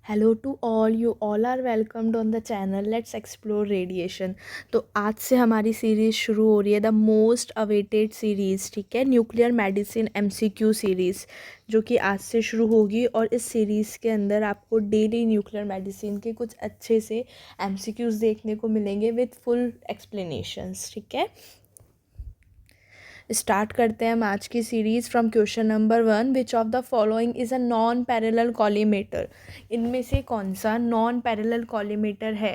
Hello to all, you all are welcomed on the channel let's explore radiation. तो आज से हमारी series शुरू हो रही है, द मोस्ट अवेटेड सीरीज़, ठीक है, न्यूक्लियर मेडिसिन एमसीक्यू सीरीज़, जो कि आज से शुरू होगी। और इस सीरीज़ के अंदर आपको डेली न्यूक्लियर मेडिसिन के कुछ अच्छे से एमसीक्यूज़ देखने को मिलेंगे विथ फुल एक्सप्लेनेशंस, ठीक है। स्टार्ट करते हैं हम आज की series from question number 1। Which of the following is a non parallel collimator. इनमें से कौन सा नॉन पैरेलल कॉलीमेटर है?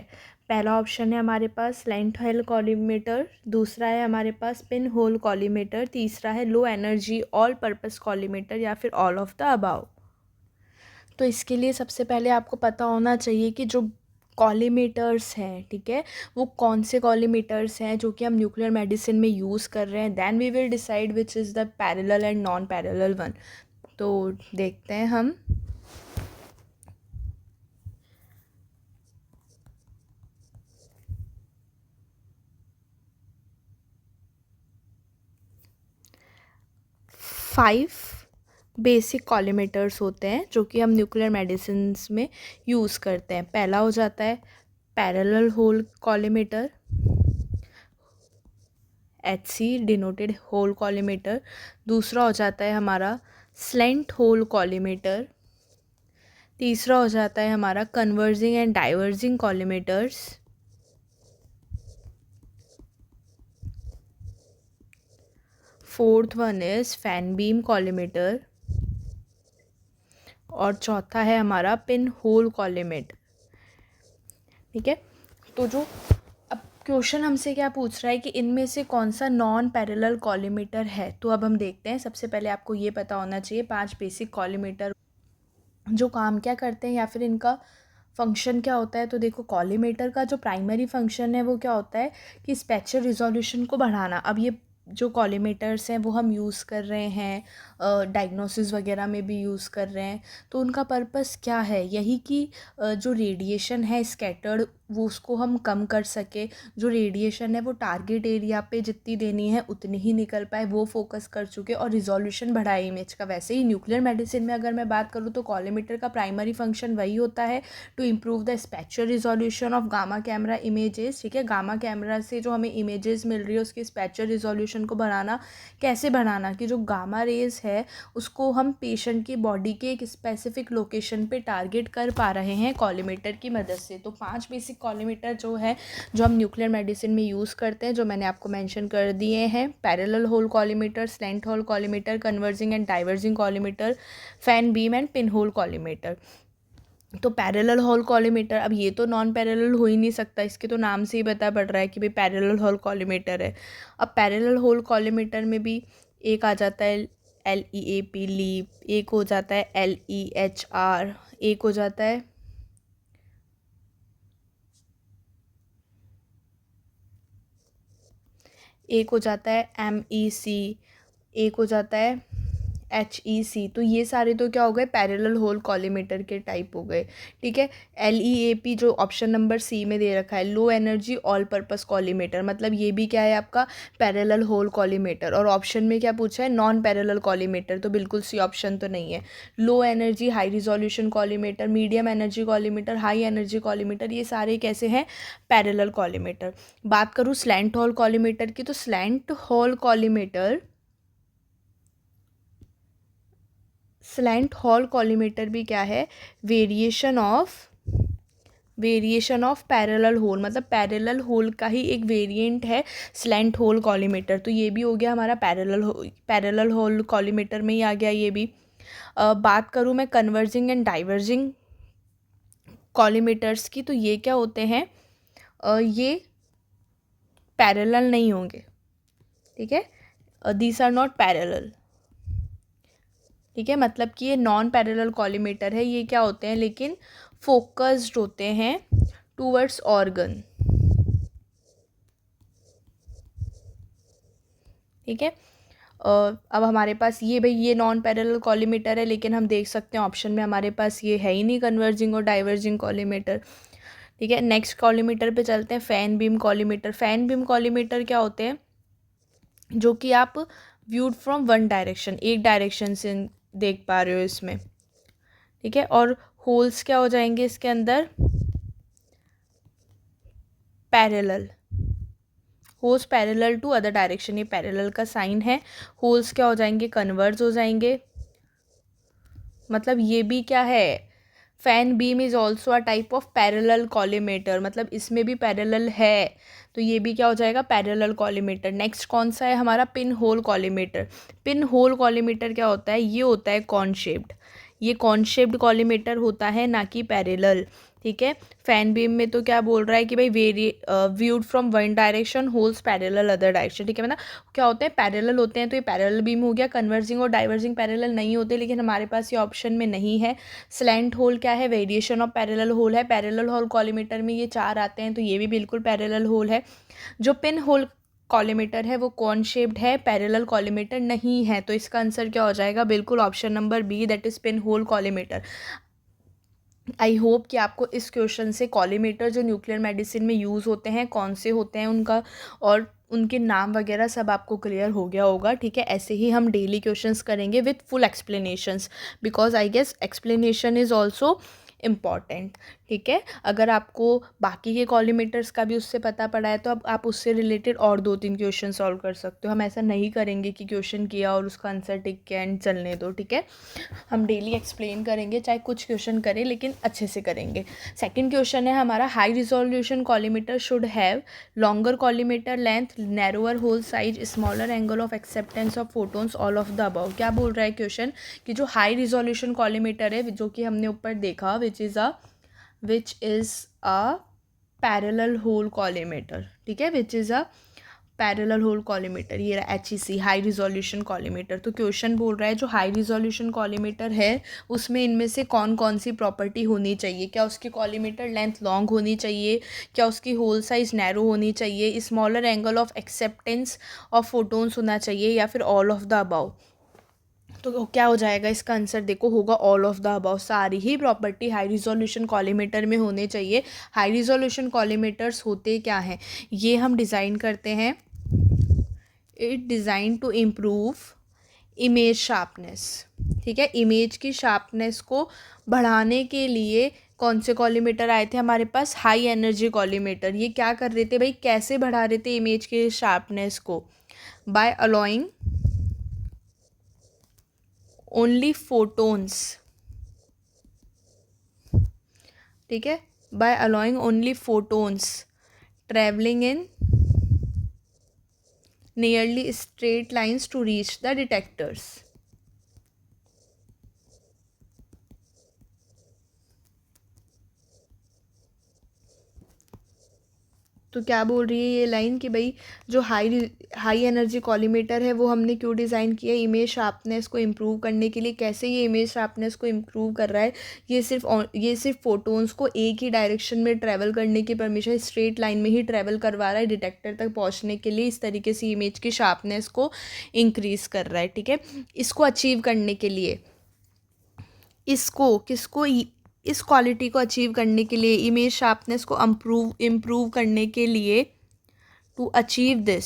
पहला ऑप्शन है हमारे पास स्लैंट होल कॉलीमेटर, दूसरा है हमारे पास पिन होल कॉलीमेटर, तीसरा है low energy all purpose collimator, या फिर ऑल ऑफ द अबाव। तो इसके लिए सबसे पहले आपको पता होना चाहिए कि जो कॉलीमेटर्स हैं, ठीक है, वो कौन से कॉलीमेटर्स हैं जो कि हम न्यूक्लियर मेडिसिन में यूज़ कर रहे हैं। Then we will decide which is the parallel and non parallel one. तो देखते हैं हम। फाइव बेसिक कॉलीमेटर्स होते हैं जो कि हम न्यूक्लियर मेडिसिन्स में यूज़ करते हैं। पहला हो जाता है parallel hole collimator, HC denoted hole collimator. दूसरा हो जाता है हमारा स्लेंट होल कॉलीमेटर। तीसरा हो जाता है हमारा converging and diverging collimators. Fourth one is fan beam collimator. और चौथा है हमारा पिन होल कॉलीमेटर, ठीक है। तो जो अब क्वेश्चन हमसे क्या पूछ रहा है कि इनमें से कौन सा नॉन पैरेलल कॉलीमेटर है, तो अब हम देखते हैं। सबसे पहले आपको ये पता होना चाहिए 5 बेसिक कॉलीमेटर जो काम क्या करते हैं या फिर इनका फंक्शन क्या होता है। तो देखो, कॉलीमेटर का जो प्राइमरी फंक्शन है वो क्या होता है कि स्पेक्चर रिजोल्यूशन को बढ़ाना। अब ये जो कॉलीमेटर्स हैं वो हम यूज़ कर रहे हैं, डायग्नोसिस वगैरह में भी यूज़ कर रहे हैं। तो उनका पर्पस क्या है? यही कि जो रेडिएशन है स्कैटर्ड, वो उसको हम कम कर सके। जो रेडिएशन है वो टारगेट एरिया पे जितनी देनी है उतनी ही निकल पाए, वो फोकस कर चुके और रिजोल्यूशन बढ़ाए इमेज का। वैसे ही न्यूक्लियर मेडिसिन में अगर मैं बात करूँ तो कॉलीमेटर का प्राइमरी फंक्शन वही होता है to improve the spatial resolution of gamma camera images, ठीक है। गामा कैमरा से जो हमें इमेजेस मिल रही है उसकी स्पेक्चुअल रिजोल्यूशन को बढ़ाना। कैसे बढ़ाना? कि जो गामा रेज है उसको हम पेशेंट की बॉडी के एक स्पेसिफिक लोकेशन पे टारगेट कर पा रहे हैं कॉलीमेटर की मदद से। तो 5 बेसिक कॉलीमेटर जो है जो हम न्यूक्लियर मेडिसिन में यूज़ करते हैं, जो मैंने आपको मेंशन कर दिए हैं: parallel hole collimator, slant hole collimator, converging and diverging collimator, fan beam and pin hole collimator. तो पैरेलल होल कॉलीमेटर, अब ये तो नॉन पैरेलल हो ही नहीं सकता, इसके तो नाम से ही पता पड़ रहा है कि भाई पैरेलल होल कॉलीमेटर है। अब पैरेलल होल कॉलीमेटर में भी एक आ जाता है LEAP लीप, एक हो जाता है LEHR, एक हो जाता है MEC, एक हो जाता है HEC। तो ये सारे तो क्या हो गए? पैरेलल होल कॉलीमेटर के टाइप हो गए, ठीक है। LEAP जो ऑप्शन नंबर C में दे रखा है, low energy all purpose collimator, मतलब ये भी क्या है आपका पैरेलल होल कॉलीमेटर। और ऑप्शन में क्या पूछा है? नॉन पैरेलल कॉलीमेटर, तो बिल्कुल सी ऑप्शन तो नहीं है। Low energy high resolution collimator, medium energy collimator, high energy collimator, ये सारे कैसे हैं? Parallel collimator. बात करूँ स्लैंट होल कॉलीमेटर की, तो slant hole collimator, slant hole collimator भी क्या है? वेरिएशन ऑफ पैरेलल होल, मतलब पैरेलल होल का ही एक वेरिएंट है स्लैंट होल कॉलीमेटर। तो ये भी हो गया हमारा पैरेलल होल कॉलीमेटर में ही आ गया ये भी। बात करूँ मैं कन्वर्जिंग एंड डाइवर्जिंग कॉलीमेटर्स की, तो ये क्या होते हैं? ये पैरेलल नहीं होंगे, ठीक है। दीज आर नॉट पैरेलल, ठीक है। मतलब कि ये नॉन पैरेलल कॉलीमेटर है। ये क्या होते हैं? लेकिन फोकस्ड होते हैं टूवर्ड्स ऑर्गन, ठीक है। अब हमारे पास ये, भाई ये नॉन पैरेलल कॉलीमेटर है, लेकिन हम देख सकते हैं ऑप्शन में हमारे पास ये है ही नहीं कन्वर्जिंग और डाइवर्जिंग कॉलीमेटर, ठीक है। नेक्स्ट कॉलीमेटर पे चलते हैं, fan beam collimator. Fan beam collimator क्या होते हैं? जो कि आप व्यूड फ्रॉम वन डायरेक्शन, एक डायरेक्शन से देख पा रहे हो इसमें, ठीक है, और होल्स क्या हो जाएंगे इसके अंदर, parallel, holes parallel to other direction, ये पैरेलल का साइन है। होल्स क्या हो जाएंगे, कन्वर्ज हो जाएंगे। मतलब ये भी क्या है, fan beam is also a type of parallel collimator, मतलब इसमें भी पैरेलल है, तो ये भी क्या हो जाएगा, पैरेलल कॉलीमेटर। नेक्स्ट कौन सा है हमारा, pin hole collimator. Pin hole collimator क्या होता है, ये होता है कॉन शेप्ड, ये कॉन शेप्ड कॉलीमेटर होता है, ना कि पैरेलल। ठीक है, फैन बीम में तो क्या बोल रहा है कि भाई viewed from one direction holes parallel other direction. ठीक है, मतलब क्या होते हैं, पैरेलल होते हैं, तो ये पैरेलल बीम हो गया। कन्वर्जिंग और डाइवर्जिंग पैरेलल नहीं होते, लेकिन हमारे पास ये ऑप्शन में नहीं है। स्लैंट होल क्या है, वेरिएशन ऑफ पैरेलल होल है। पैरेलल होल कॉलीमेटर में ये 4 आते हैं, तो ये भी बिल्कुल पैरेलल होल है। जो पिन होल कॉलीमेटर है वो कॉन शेप्ड है, पैरेलल कॉलीमेटर नहीं है, तो इसका आंसर क्या हो जाएगा, बिल्कुल option number B, that is pin hole collimator. I hope कि आपको इस क्वेश्चन से कॉलीमेटर जो न्यूक्लियर मेडिसिन में यूज़ होते हैं कौन से होते हैं उनका और उनके नाम वगैरह सब आपको क्लियर हो गया होगा। ठीक है, ऐसे ही हम डेली क्वेश्चंस करेंगे with full explanations, because I guess explanation is also important. ठीक है, अगर आपको बाकी के कॉलीमेटर्स का भी उससे पता पड़ा है तो अब आप उससे रिलेटेड और 2-3 क्वेश्चन सॉल्व कर सकते हो। हम ऐसा नहीं करेंगे कि क्वेश्चन किया और उसका आंसर टिक के एंड चलने दो। ठीक है, हम डेली एक्सप्लेन करेंगे, चाहे कुछ क्वेश्चन करें लेकिन अच्छे से करेंगे। सेकंड क्वेश्चन है हमारा, high resolution collimator should have longer collimator length, narrower hole size, smaller angle of acceptance of photons, all of the above. क्या बोल रहा है क्वेश्चन कि जो हाई रिजोल्यूशन कॉलीमेटर है, जो कि हमने ऊपर देखा, which is a parallel hole collimator. ठीक है, which is a parallel hole collimator, ये रहा HEC, हाई रिजोल्यूशन कॉलीमेटर। तो क्वेश्चन बोल रहा है जो हाई रिजोल्यूशन कॉलीमेटर है उसमें इनमें से कौन कौन सी प्रॉपर्टी होनी चाहिए। क्या उसकी कॉलीमेटर लेंथ लॉन्ग होनी चाहिए, क्या उसकी होल साइज नैरो होनी चाहिए, smaller angle of acceptance of photons होना चाहिए, या फिर ऑल ऑफ द अबव। तो क्या हो जाएगा इसका आंसर, देखो होगा ऑल ऑफ द अबव। सारी ही प्रॉपर्टी हाई रिजोल्यूशन कॉलीमेटर में होने चाहिए। हाई रिजोल्यूशन कॉलीमेटर्स होते क्या हैं, ये हम डिज़ाइन करते हैं, it design to improve image sharpness. ठीक है, इमेज की शार्पनेस को बढ़ाने के लिए कौन से कॉलीमेटर आए थे हमारे पास, हाई एनर्जी कॉलीमेटर। ये क्या कर रहे थे भाई, कैसे बढ़ा रहे थे इमेज के शार्पनेस को, बाय अलाउइंग ओनली फोटोन्स। ठीक है, by allowing only photons travelling in nearly straight lines to reach the detectors. तो क्या बोल रही है ये लाइन कि भाई जो हाई एनर्जी कॉलीमेटर है वो हमने क्यों डिज़ाइन किया, इमेज शार्पनेस को इम्प्रूव करने के लिए। कैसे ये इमेज शार्पनेस को इम्प्रूव कर रहा है, ये सिर्फ फोटोन्स को एक ही डायरेक्शन में ट्रैवल करने की परमिशन, स्ट्रेट लाइन में ही ट्रैवल करवा रहा है डिटेक्टर तक पहुंचने के लिए। इस तरीके से इमेज की शार्पनेस को इंक्रीज कर रहा है। ठीक है, इसको अचीव करने के लिए, इस क्वालिटी को अचीव करने के लिए, इमेज शार्पनेस को इम्प्रूव करने के लिए, टू अचीव दिस,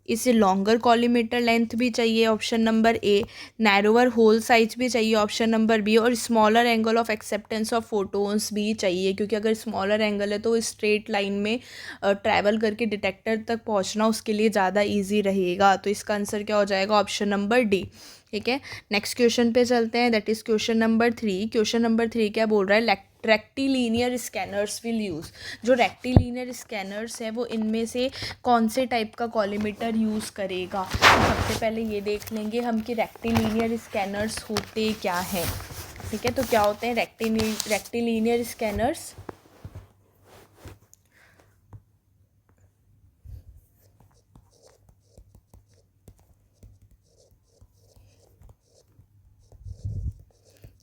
इसे लॉन्गर कॉलीमेटर लेंथ भी चाहिए, option number A, narrower hole size भी चाहिए, ऑप्शन नंबर बी, और smaller angle of acceptance of photons भी चाहिए, क्योंकि अगर स्मॉलर एंगल है तो स्ट्रेट लाइन में ट्रैवल करके डिटेक्टर तक पहुंचना उसके लिए ज़्यादा इजी रहेगा। तो इसका आंसर क्या हो जाएगा, ऑप्शन नंबर डी। ठीक है, नेक्स्ट क्वेश्चन पे चलते हैं, that is question number 3। Question number 3 क्या बोल रहा है, रेक्टिलीनियर स्कैनर्स विल यूज़। जो रेक्टिलीनियर स्कैनर्स है वो इनमें से कौन से टाइप का कॉलीमेटर यूज़ करेगा। तो सबसे पहले ये देख लेंगे हम कि रेक्टिलीनियर स्कैनर्स होते क्या हैं। ठीक है, तो क्या होते हैं रेक्टिलीनियर स्कैनर्स,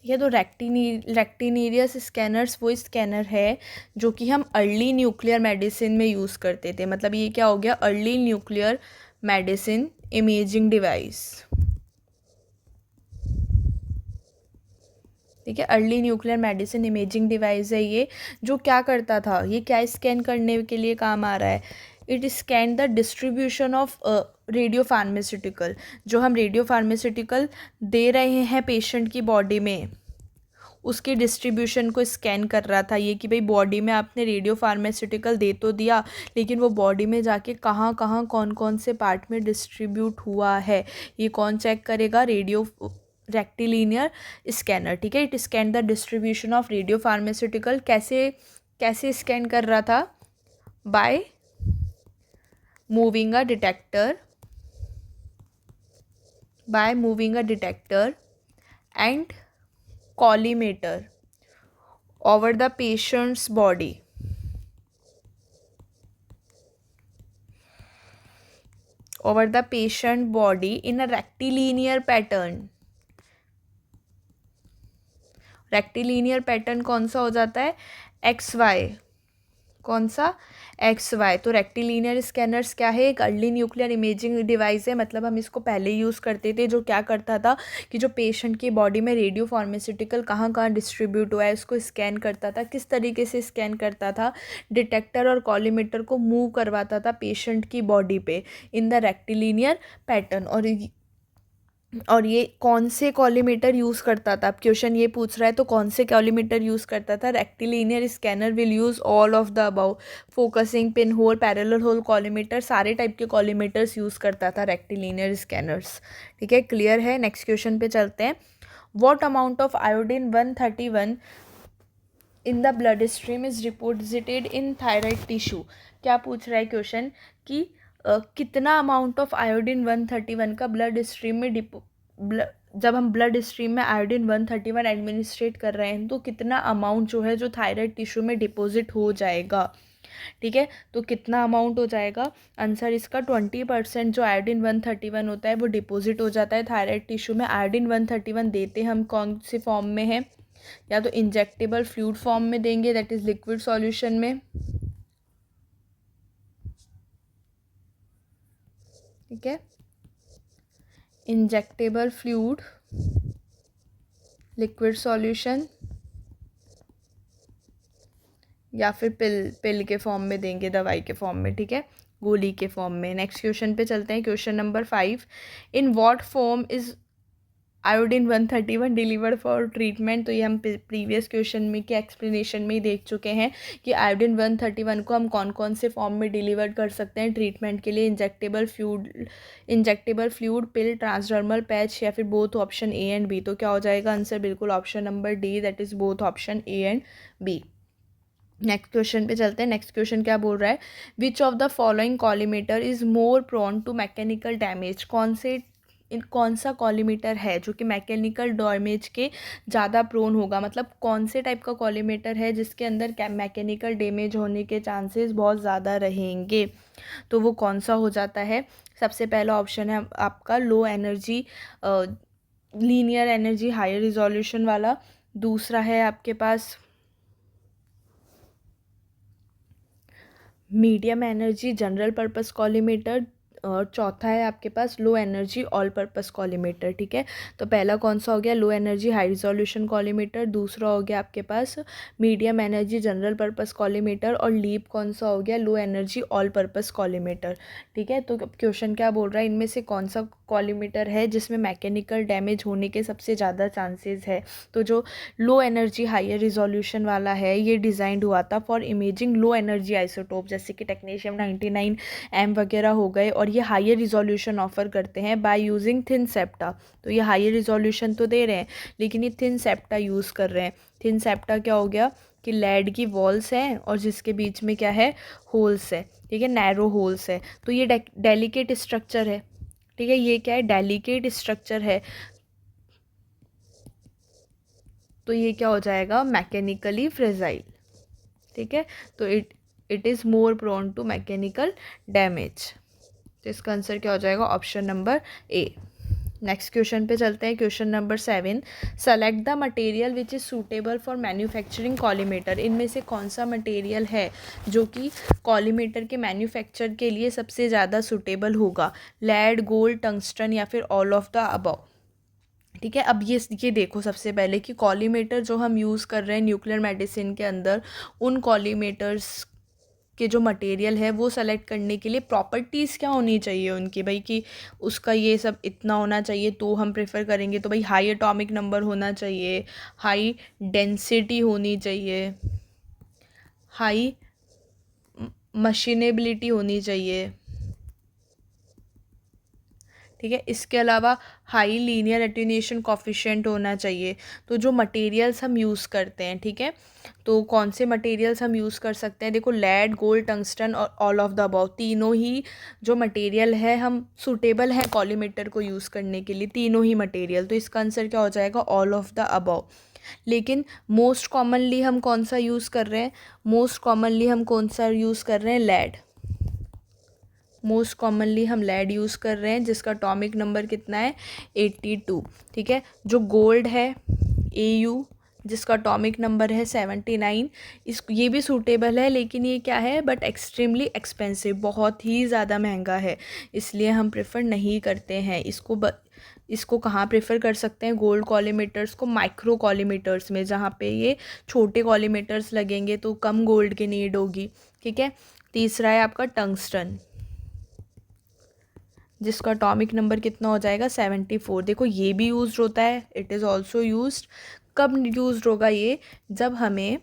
ठीक है, तो रेक्टिनीरियस स्कैनर्स वो स्कैनर है जो कि हम अर्ली न्यूक्लियर मेडिसिन में यूज़ करते थे। मतलब ये क्या हो गया, early nuclear medicine imaging device. ठीक है, early nuclear medicine imaging device है ये, जो क्या करता था, ये क्या स्कैन करने के लिए काम आ रहा है, it scan the distribution of radio pharmaceutical. जो हम रेडियो फार्मास्यूटिकल दे रहे हैं पेशेंट की बॉडी में, उसकी डिस्ट्रीब्यूशन को स्कैन कर रहा था, ये कि भाई बॉडी में आपने रेडियो फार्मास्यूटिकल दे तो दिया, लेकिन वो बॉडी में जाके कहाँ कहाँ कौन कौन से पार्ट में डिस्ट्रीब्यूट हुआ है, ये कौन चेक करेगा? रेडियो रेक्टिलिनियर स्कैनर, ठीक है। It scan the distribution of radio pharmaceutical. कैसे कैसे स्कैन कर रहा था? By moving a detector, by moving a detector and collimator over the patient's body. Over the patient body in a rectilinear pattern. Rectilinear pattern कौन सा हो जाता है? X Y. कौन सा? X Y. तो रेक्टिलिनियर स्कैनर्स क्या है? एक अर्ली न्यूक्लियर इमेजिंग डिवाइस है। मतलब हम इसको पहले यूज़ करते थे, जो क्या करता था कि जो पेशेंट की बॉडी में रेडियो फार्मास्यूटिकल कहाँ कहाँ डिस्ट्रीब्यूट हुआ है उसको स्कैन करता था। किस तरीके से स्कैन करता था? डिटेक्टर और कॉलीमीटर को मूव करवाता था पेशेंट की बॉडी पे इन द रेक्टिलिनियर पैटर्न। और ये कौन से कॉलीमीटर यूज़ करता था? अब क्वेश्चन ये पूछ रहा है तो कौन से कॉलीमीटर यूज़ करता था? Rectilinear scanner will use all of the above, focusing, pin hole, parallel hole collimator, सारे टाइप के कॉलीमीटर्स यूज़ करता था रेक्टिलिनियर स्कैनर्स, ठीक है। क्लियर है? नेक्स्ट क्वेश्चन पे चलते हैं। What amount of iodine 131 in the blood stream is deposited in thyroid tissue? क्या पूछ रहा है क्वेश्चन कि कितना अमाउंट ऑफ आयोडीन 131 का ब्लड स्ट्रीम में जब हम ब्लड स्ट्रीम में आयोडीन 131 एडमिनिस्ट्रेट कर रहे हैं तो कितना अमाउंट जो है जो थायराइड टिश्यू में डिपॉजिट हो जाएगा, ठीक है। तो कितना अमाउंट हो जाएगा? आंसर इसका 20% जो आयोडीन 131 होता है वो डिपॉजिट हो जाता है थायराइड टिश्यू में। आयोडीन 131 देते हम कौन से फॉर्म में है? या तो इंजेक्टेबल फ्लूइड फॉर्म में देंगे, दैट इज लिक्विड सॉल्यूशन में, ठीक है। इंजेक्टेबल फ्लूइड, लिक्विड सॉल्यूशन, या फिर पिल के फॉर्म में देंगे, दवाई के फॉर्म में, ठीक है, गोली के फॉर्म में। नेक्स्ट क्वेश्चन पे चलते हैं। Question number 5, in what form is iodine 131 delivered for treatment? तो ये हम प्रीवियस क्वेश्चन में के एक्सप्लेनेशन में ही देख चुके हैं कि आयोडीन 131 को हम कौन कौन से फॉर्म में डिलीवर कर सकते हैं ट्रीटमेंट के लिए। Injectable fluid, pill, transdermal patch, या फिर both option A and B. तो क्या हो जाएगा आंसर? बिल्कुल option number D, that is both option A and B. Next question पे चलते हैं। नेक्स्ट क्वेश्चन क्या बोल रहा है? Which of the following collimator is more prone to mechanical damage? कौन सा कॉलीमीटर है जो कि मैकेनिकल डैमेज के ज़्यादा प्रोन होगा? मतलब कौन से टाइप का कॉलीमीटर है जिसके अंदर मैकेनिकल डैमेज होने के चांसेस बहुत ज़्यादा रहेंगे? तो वो कौन सा हो जाता है? सबसे पहला ऑप्शन है आपका low energy, linear energy higher resolution वाला। दूसरा है आपके पास medium energy general purpose collimator, और चौथा है आपके पास low energy all purpose collimator, ठीक है। तो पहला कौन सा हो गया? Low energy high resolution collimator. दूसरा हो गया आपके पास medium energy general purpose collimator. और लीप कौन सा हो गया? Low energy all purpose collimator, ठीक है। तो क्वेश्चन क्या बोल रहा है? इनमें से कौन सा कॉलीमीटर है जिसमें मैकेनिकल डैमेज होने के सबसे ज़्यादा चांसेस है? तो जो लो एनर्जी हायर रिजोल्यूशन वाला है ये डिज़ाइंड हुआ था for imaging low energy isotope, जैसे कि टेक्नीशियम 99M वगैरह हो गए, और ये हायर रिजोल्यूशन ऑफर करते हैं बाय यूजिंग थिन सेप्टा। तो ये हायर रिजोल्यूशन तो दे रहे हैं लेकिन ये थिन सेप्टा यूज़ कर रहे हैं। थिन सेप्टा क्या हो गया कि लेड की वॉल्स हैं और जिसके बीच में क्या है? होल्स है, ठीक है, नैरो होल्स है। तो ये डेलिकेट स्ट्रक्चर है, ठीक है। ये क्या है? डेलिकेट स्ट्रक्चर है। तो ये क्या हो जाएगा? मैकेनिकली फ्रेजाइल, ठीक है। तो it is more prone to mechanical damage. तो इसका आंसर क्या हो जाएगा? Option number A. Next question पे चलते हैं। Question number 7, select the material which is suitable for manufacturing collimator. इनमें से कौन सा मटेरियल है जो कि कॉलीमीटर के मैन्युफैक्चर के लिए सबसे ज़्यादा सूटेबल होगा? लेड, गोल्ड, टंगस्टन, या फिर ऑल ऑफ द अबव, ठीक है। अब ये देखो सबसे पहले कि कॉलीमीटर जो हम यूज़ कर रहे हैं न्यूक्लियर मेडिसिन के अंदर, उन कॉलीमीटर्स के जो मटेरियल है वो सेलेक्ट करने के लिए प्रॉपर्टीज़ क्या होनी चाहिए उनकी भाई, कि उसका ये सब इतना होना चाहिए तो हम प्रेफर करेंगे। तो भाई हाई एटॉमिक नंबर होना चाहिए, हाई डेंसिटी होनी चाहिए, हाई मशीनेबिलिटी होनी चाहिए, ठीक है। इसके अलावा हाई लीनियर एटेन्यूएशन कोफिशिएंट होना चाहिए। तो जो मटेरियल्स हम यूज़ करते हैं, ठीक है, तो कौन से मटेरियल्स हम यूज़ कर सकते हैं, देखो लेड, गोल्ड, टंगस्टन और ऑल ऑफ द अबव, तीनों ही जो मटेरियल है हम सूटेबल है कॉलीमेटर को यूज़ करने के लिए, तीनों ही मटेरियल। तो इसका आंसर क्या हो जाएगा, ऑल ऑफ द अबव। लेकिन मोस्ट कॉमनली हम कौन सा यूज़ कर रहे हैं, मोस्ट कॉमनली हम कौन सा यूज़ कर रहे हैं, लेड। मोस्ट कॉमनली हम लेड यूज़ कर रहे हैं जिसका एटॉमिक नंबर कितना है, 82, ठीक है। जो गोल्ड है AU, जिसका एटॉमिक नंबर है 79, ये भी सूटेबल है लेकिन ये क्या है, बट एक्सट्रीमली एक्सपेंसिव, बहुत ही ज़्यादा महंगा है, इसलिए हम प्रेफर नहीं करते हैं इसको। इसको कहाँ प्रेफर कर सकते हैं, गोल्ड कॉलीमेटर्स को माइक्रो कॉलीमेटर्स में, जहाँ पे ये छोटे कॉलीमेटर्स लगेंगे तो कम गोल्ड की नीड होगी, ठीक है। तीसरा है आपका टंगस्टन, जिसका एटॉमिक नंबर कितना हो जाएगा, 74। देखो ये भी यूज होता है, इट इज़ ऑल्सो यूज। कब यूज होगा ये, जब हमें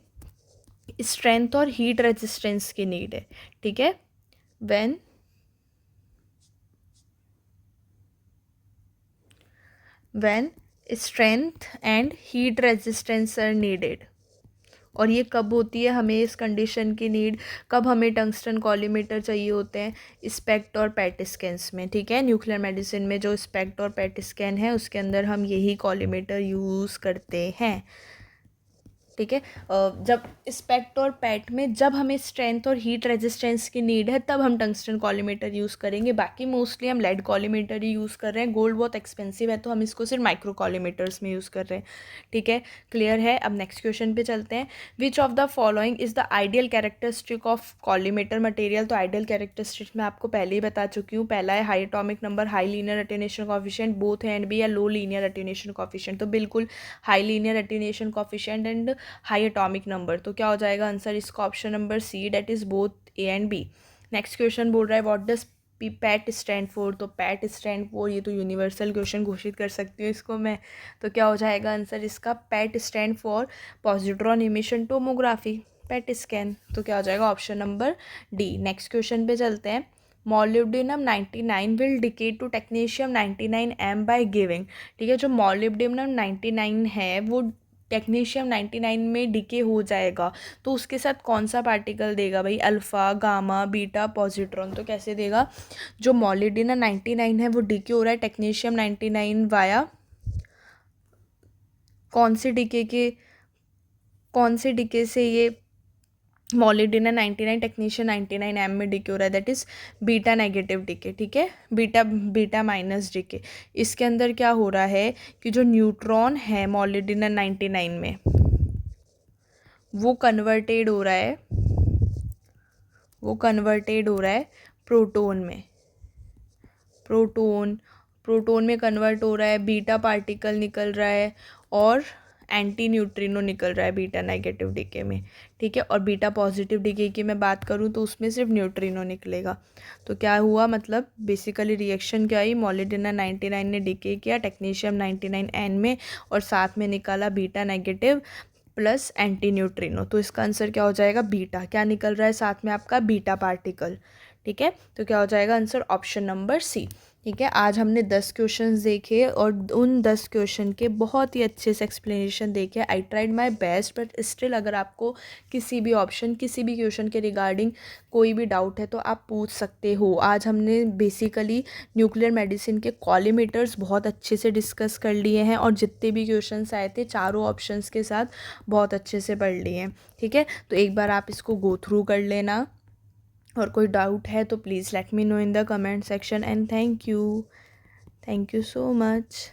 स्ट्रेंथ और हीट रेजिस्टेंस की नीड है, ठीक है। When strength and heat resistance R needed. और ये कब होती है हमें इस कंडीशन की नीड, कब हमें टंगस्टन कॉलीमेटर चाहिए होते हैं, स्पेक्ट और पैट स्कैन्स में, ठीक है। न्यूक्लियर मेडिसिन में जो स्पेक्ट और पैट स्कैन है उसके अंदर हम यही कॉलीमेटर यूज़ करते हैं, ठीक है। जब स्पेक्ट और पैट में जब हमें स्ट्रेंथ और हीट रेजिस्टेंस की नीड है तब हम टंगस्टन कॉलीमेटर यूज़ करेंगे, बाकी मोस्टली हम लेड कॉलीमेटर ही यूज़ कर रहे हैं। गोल्ड बहुत एक्सपेंसिव है तो हम इसको सिर्फ माइक्रो कॉलीमेटर्स में यूज़ कर रहे हैं, ठीक है। क्लियर है। अब नेक्स्ट क्वेश्चन पे चलते हैं। Which of the following is the ideal characteristic of collimator material. तो आइडियल कैरेक्टरिस्टिक मैं आपको पहले ही बता चुकी हूँ। पहला है high atomic number, high linear attenuation coefficient, both A and B, या लो लीनियर अटेन्यूएशन कोएफिशिएंट। तो बिल्कुल high linear attenuation coefficient and high atomic number. तो क्या हो जाएगा आंसर इसका, option number C, that is both A and B. Next question बोल रहा है what does PAT stand for. तो पैट स्टैंड फॉर, ये तो यूनिवर्सल क्वेश्चन घोषित कर सकती हूँ इसको मैं। तो क्या हो जाएगा आंसर इसका, PET stand for positron emission tomography, PET scan. तो क्या हो जाएगा option number D. Next question पे चलते हैं। Molybdenum 99 will decay to technetium 99M by giving. ठीक है, जो मॉलिब्डेनम 99 है वो टेक्नीशियम 99 में डिके हो जाएगा तो उसके साथ कौन सा पार्टिकल देगा भाई, अल्फ़ा, गामा, बीटा, पॉजिट्रॉन। तो कैसे देगा, जो मॉलिब्डेनम 99 है वो डिके हो रहा है टेक्नीशियम 99 वाया कौन से डिके से ये मॉलिब्डेनम 99 टेक्नीशियम 99M में डिके हो रहा है, that is beta negative decay, ठीक है, बीटा माइनस डिके। इसके अंदर क्या हो रहा है कि जो न्यूट्रॉन है मॉलिब्डेनम 99 में वो कन्वर्टेड हो रहा है प्रोटोन में, प्रोटोन में कन्वर्ट हो रहा है, बीटा पार्टिकल निकल रहा है और एंटी न्यूट्रिनो निकल रहा है बीटा नेगेटिव डीके में, ठीक है। और बीटा पॉजिटिव डीके की मैं बात करूँ तो उसमें सिर्फ न्यूट्रिनो निकलेगा। तो क्या हुआ, मतलब बेसिकली रिएक्शन क्या आई, मॉलिब्डेनम 99 ने डीके किया टेक्नीशियम 99N में और साथ में निकाला beta negative plus anti neutrino. तो इसका आंसर क्या हो जाएगा, बीटा। क्या निकल रहा है साथ में आपका, बीटा पार्टिकल, ठीक है। तो क्या हो जाएगा आंसर, ऑप्शन नंबर सी, ठीक है। आज हमने 10 क्वेश्चंस देखे और उन 10 क्वेश्चन के बहुत ही अच्छे से एक्सप्लेनेशन देखे। I tried my best, but still अगर आपको किसी भी क्वेश्चन के रिगार्डिंग कोई भी डाउट है तो आप पूछ सकते हो। आज हमने बेसिकली न्यूक्लियर मेडिसिन के कॉलीमेटर्स बहुत अच्छे से डिस्कस कर लिए हैं और जितने भी क्वेश्चंस आए थे चारों ऑप्शंस के साथ बहुत अच्छे से पढ़ लिए हैं, ठीक है। तो एक बार आप इसको गो थ्रू कर लेना और कोई डाउट है तो please let me know in the comment section and thank you so much.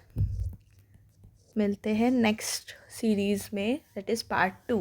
मिलते हैं नेक्स्ट सीरीज़ में, दैट इज़ पार्ट 2।